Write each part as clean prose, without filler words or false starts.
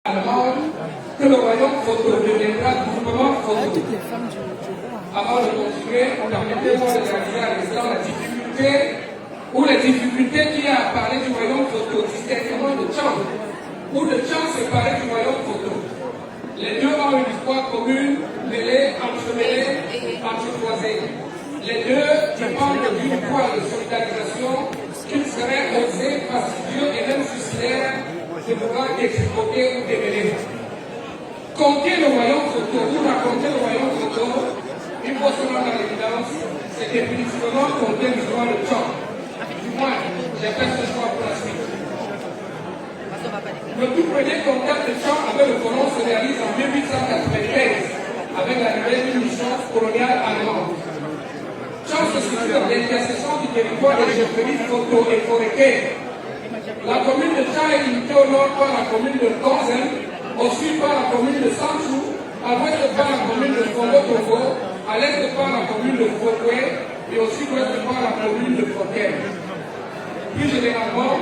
Que le royaume photo deviendra groupement photo. Avant de continuer, permettez-moi de réaliser à l'instant la difficulté ou les difficultés qui a à parler du royaume photo, distinctement de Tchang, où le Tchang séparé du royaume photo. Les deux ont une histoire commune, mêlée, entremêlée, entrecroisée. Les deux dépendent d'une voie de solidarisation qu'il serait osé, fastidieux et même suicidaire de pouvoir détricoter ou démêler. Compter le royaume photo ou raconter le royaume photo, il faut se rendre à l'évidence, c'est définitivement compter l'histoire de Tchang. Du moins, j'ai fait ce choix pour la suite. Le tout premier contact de Tchang avec le colon se réalise en 1895 avec l'arrivée d'une mission coloniale allemande. Tchang se situe dans l'intersection du territoire de géopolitique photo et forêt. La commune de Tchang est limitée au nord par la commune de Gonzen, au sud par la commune de Sanchou, à l'ouest par la commune de Congo-Togo, à l'est par la commune de Fokwe et au sud-ouest par la commune de Foken. Plus généralement,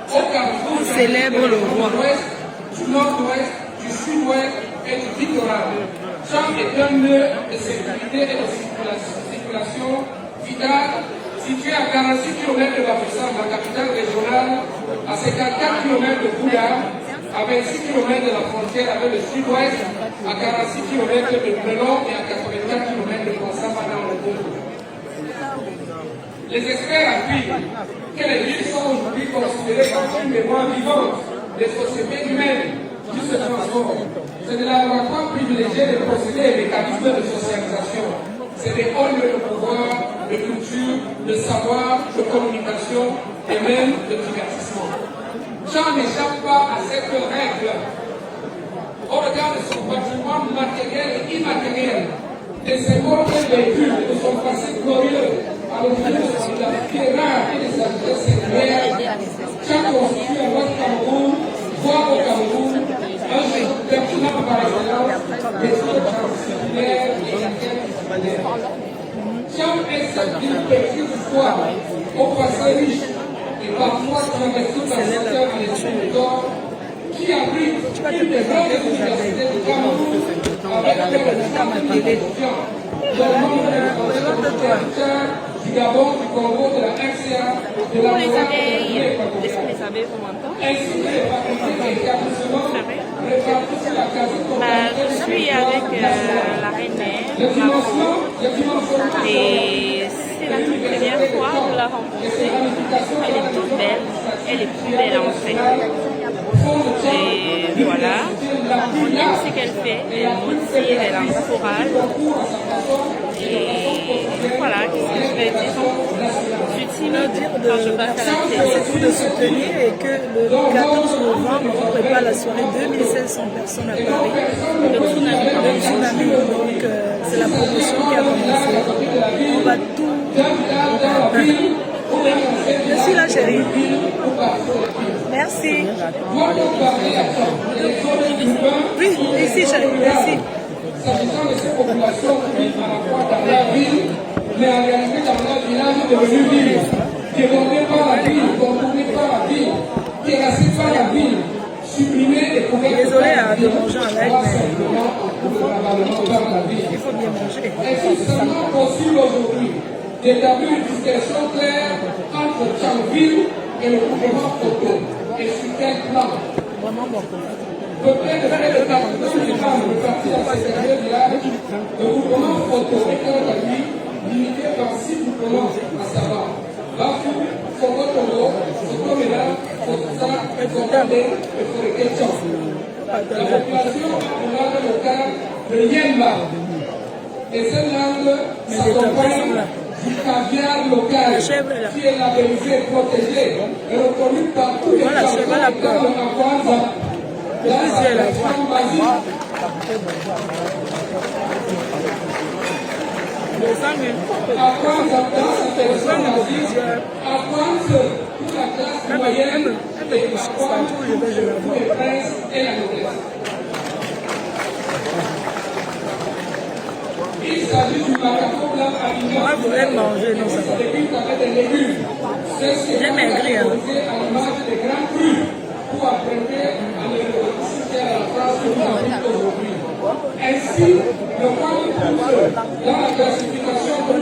au Cameroun, célèbre le roi du nord-ouest, du sud-ouest et du littoral. Tchang est un nœud de sécurité et de circulation vitale situé à 46 km de Bafoussam, la capitale régionale, à 54 km de Bouddha, à 26 km de la frontière avec le sud-ouest, à 46 km de Melon et à 84 km de Konsama dans le Congo. Les experts affirment que les villes sont aujourd'hui considérées comme une mémoire vivante des sociétés humaines qui se transforment. C'est des laboratoires privilégiés des procédés et mécanismes de socialisation. C'est des hauts lieux de pouvoir, de culture, de savoir, de communication et même de divertissement. Tchang n'échappe pas à cette règle. Au regard de son patrimoine matériel et immatériel, de ses mots et véhicules, de son passé glorieux, à l'origine de son identité rare et de sa richesse singulière, Tchang constitue à l'Ouest Cameroun, voire au Cameroun, un jeu pertinent par excellence des choses transdisciplinaires et interdisciplinaires. Tchang est cette d'une petite histoire, au passé riche, et parfois traversée par secteur à l'échelle du corps, qui abrite une des grandes universités du Cameroun, avec un établissement étudiants, dont nombre du Gabon, du Congo, de la RCA, de la Mora et de ainsi que les facultés et établissements répartis sur la quasi-totalité. Je suis avec la reine mère et c'est la toute première fois de la rencontrer. Elle est toute belle, elle est plus belle en fait. Et voilà, on aime ce qu'elle fait, elle motive, elle encourage. Et voilà, qu'est-ce que je vais dire? J'utilise quand je passe à la télé. C'est tout de soutenir et que le 14 novembre, on prépare la soirée 2500 personnes à Paris. Le tsunami. Donc c'est la promotion qui a commencé. On va tout. Je suis là, chérie. Merci. Oui, ici, chérie. Merci. S'agissant de ces populations qui vivent à la fois dans la ville, mais en réalité dans leur village devenu ville, débordés par la ville, contournés par la ville, terrassés par la ville, supprimés et couverts Désolée de manger en live, mais il faut bien manger. Est-il seulement possible aujourd'hui d'établir une distinction claire entre Tchangville et le gouvernement Photo? Et sur quel plan? Vraiment bon. Peuplé de près de 42 femmes réparties dans ces derniers villages, le gouvernement Photo est quant à lui limité par 6 gouvernements, à savoir Bafou, Fogo-Togo, Sokomela, Fokusa, Fokode et Foreketchon. La population a une langue locale, le Yemba. Et cette langue s'accompagne du caviar local qui est labellisé, protégé et reconnu par tous les champions comme le Akwanza. La tradition basique. Akwanza, dans sa tradition basique, Akwanza pour la classe moyenne et Akwanza pour les princes et la noblesse. Il s'agit du macaco blanc avignon. Moi, vous allez manger, non, ça va. Des légumes. J'ai maigri, hein. À l'image des grands crus pour apprêter à l'électricité à la Ainsi, le premier pouce dans la classification de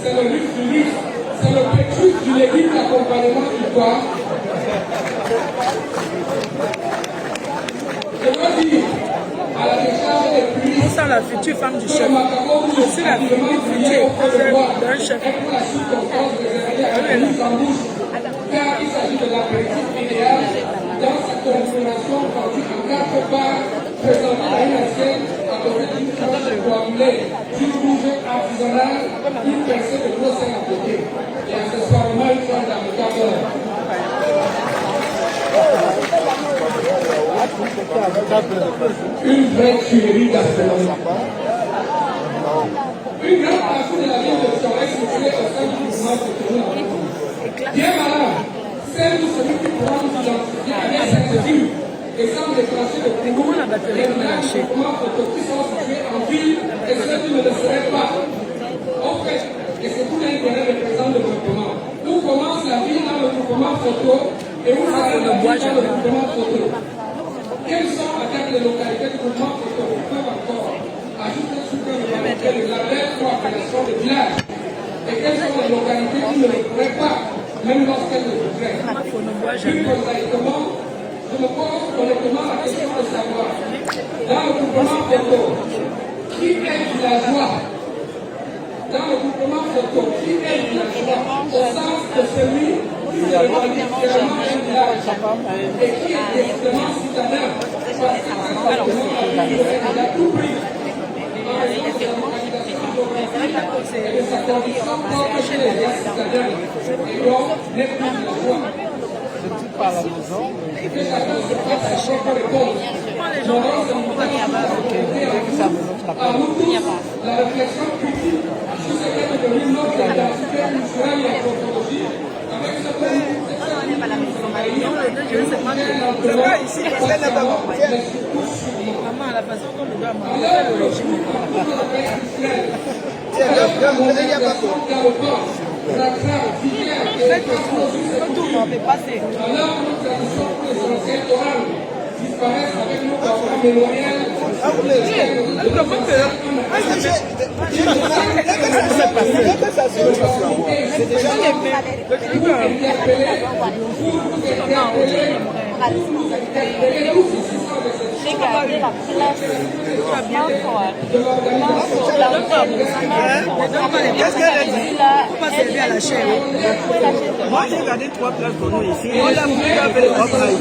c'est le luxe du luxe, c'est le pétrus du légume d'accompagnement du bois. Je veux dire, à la décharge des pluies, On sent la future femme du chef. C'est la future d'un chef. Car il s'agit de l'apéritif idéal dans sa consommation vendue en 4 parts, présentée dans une assiette à côté d'une tranche de coagulé, du rouge artisanal, une percée de gros sel à côté, et accessoirement une tranche d'avocat blanc. Une vraie tuerie gastronomique. Une grande partie de la ville de Sion est située au sein du mouvement culturel. Bien malade, celle de celui qui pourra nous identifier avec cette vue et sans déclencher de Comment la batterie est lâchée? groupements qui sont situés en ville et ceux qui ne le seraient pas. En fait, et c'est tout l'intérêt des présents développement. Où commence la ville dans le groupement photo et où s'arrête la ville dans le groupement photo? Quelles sont avec les localités du groupement photo qui peuvent encore ajouter sous le label ou appellation de village? Et quelles sont les localités qui ne le pourraient pas, même lorsqu'elles le voudraient? Plus honnêtement, je me pose honnêtement la question de savoir, dans le groupement photo, qui est villageois? Dans le groupement photo, qui est villageois? Au sens de celui qui est vraiment un village et qui est directement citadin. Parce qu'il a tout pris. Par la maison, la réflexion critique sur ce qu'est devenu notre identité culturelle et anthropologique avec ce Maman, la façon dont on doit manger le régime. Quand tout le monde peut passer. Alors, nos traditions présidentielles orales disparaissent avec nos parents mémoriels. Regardez la place. Qu'est-ce qu'elle a dit? Pourquoi servir à la chair? moi j'ai regardé 3 places pour nous ici. On l'a pris avec 3 places.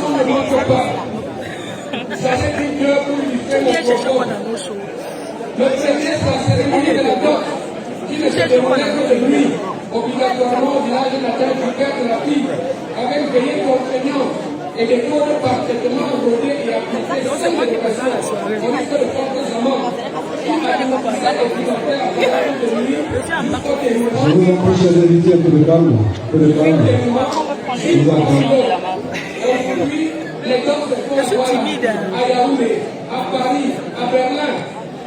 Viens chercher quoi dans nos choses? Le premier, c'est la cérémonie de la dot, qui ne se déroulait que de nuit, obligatoirement au village natal du père de la fille, avec veillée contraignante et des codes parfaitement rodés et appliqués sans éducation. On risque de faire des amendes. Qui a démontré l'obligataire à partir de nuit, Je vous en prie, chers invités, un peu de calme. Un peu de calme. Je vous en prie. aujourd'hui, les dots se font voir à Yaoundé, à Paris, à Berlin,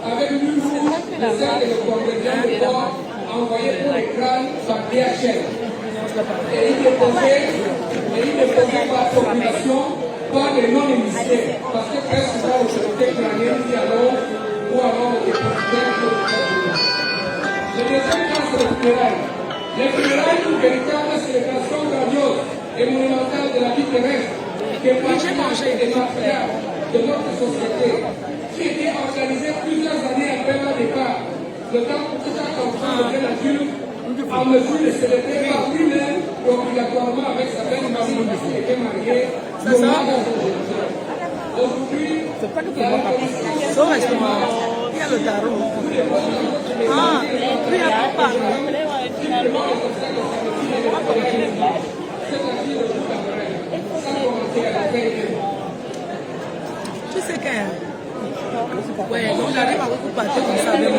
avec l'huile rouge, le sel et le congrédient de porc envoyé pour les crânes par DHL. Et il déposé par la population par les non-initiés, parce que très souvent, l'autorité crânienne dit alors, ou alors le dépositaire de l'État. Le deuxième cas, c'est les funérailles. Les funérailles, une véritable célébration grandiose et monumentale de la vie terrestre, qui est partie des matériels de notre société, qui était organisée plusieurs années après leur départ, le temps pour que chaque enfant devienne adulte, en mesure de célébrer par lui-même, obligatoirement avec sa belle famille qui était mariée, le moment de son génération. Aujourd'hui, Au restaurant, il y a le tarot. Ah, il y a pas. Finalement, Tu sais que. Ouais, donc j'arrive à beaucoup partir comme ça avec moi.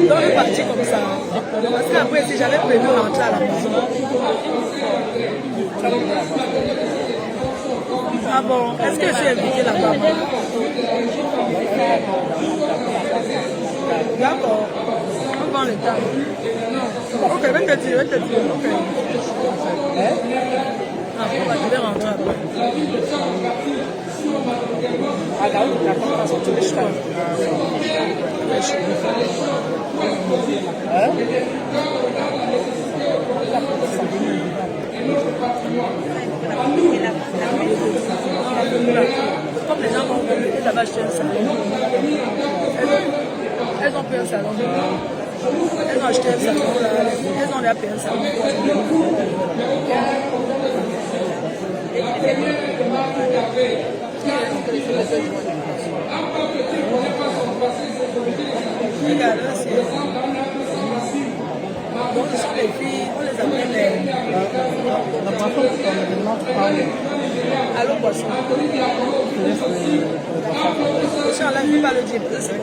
Donc je parti comme ça. Parce qu'après, si j'avais prévu rentrer à la maison. Ah bon, est-ce que je suis invitée là-bas? D'accord. On prend le temps. Non. Ok, je vais te dire, Ok. Ah, bon, bah, je vais rentrer après. Comme les gens vont venir, ça va acheter un salon. Elles ont payé un salon. Elles ont acheté un salon. Elles ont déjà payé un salon. Regarde, là, c'est... Donc, ce sont les filles, on les appelle les... Allô, boisson. Je là, je ne vais pas le dire, parce que c'est...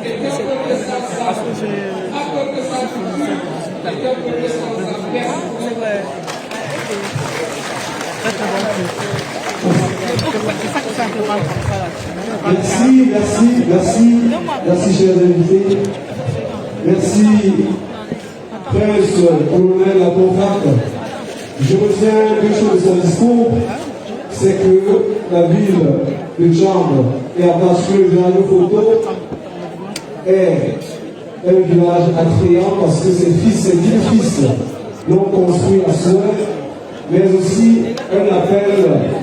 C'est vrai. Merci chers invités. Merci Prince Colonel Laporte. Je retiens deux choses de son discours, c'est que la ville de Tchamba et à Pascal de Radio Photo est un village attrayant parce que ses fils, ses 10 fils l'ont construit à souhait, mais aussi un appel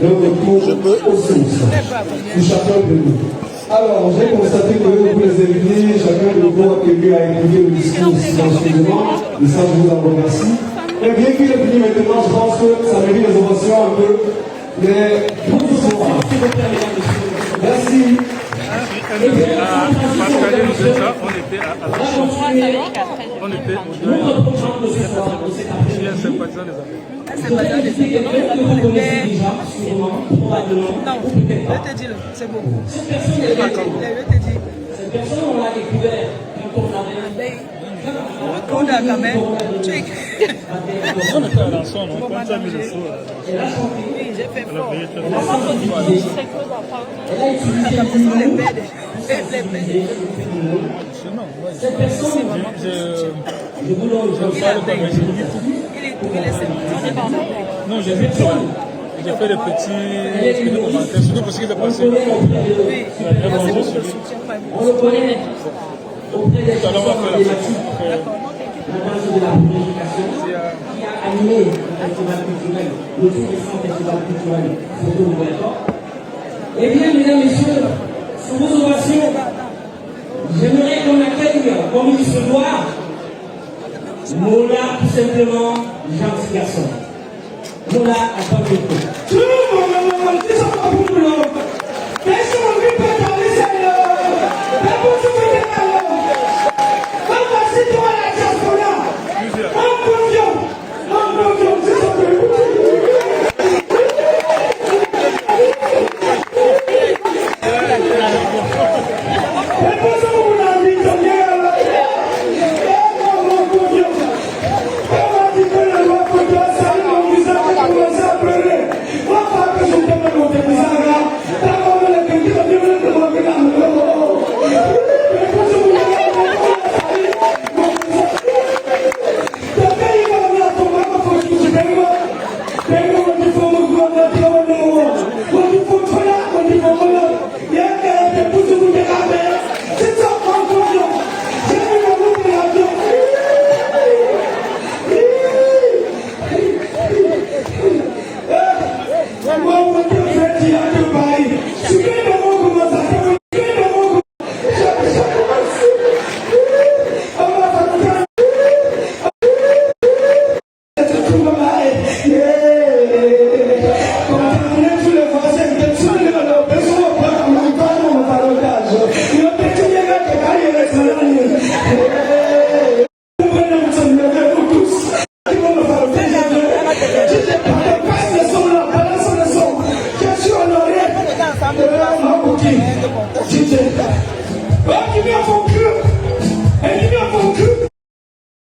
de retour aux sources de chacun de nous. Alors, j'ai constaté que vous les invités, chacun de vous a écouté le discours silencieusement, et ça je vous en remercie. Mais bien qu'il ait fini maintenant, je pense que ça mérite les ovations un peu, mais bonsoir. Merci. On était à la on était au je suis un sympathisant des affaires. Non, je te dis, c'est bon. Je te dis. Cette personne, on l'a découvert quand on avait... On a quand même. On était à la sonne, on a mis le saut. Oui, j'ai fait fort. Elle a utilisé les bêtes. cette personne, je vous l'en non, j'ai vu tout. J'ai fait des petits commentaires, surtout pour ce qui s'est passé. on le connaît auprès des personnes emblématiques. La danse de la purification qui a animé le festival culturel, le tout récent festival culturel Photo Ouverture. Eh bien, mesdames, messieurs, sous vos ovations, j'aimerais qu'on accueille, comme il se doit, Mola, tout simplement, Jean Garçon. Mola, à part de tout. Tout le monde, c'est ça pour nous. Qu'est-ce qu'on veut pas dans les salons? La bouche de l'eau. Comme voici toi la diaspora. En confiant, c'est ça que vous Vamos,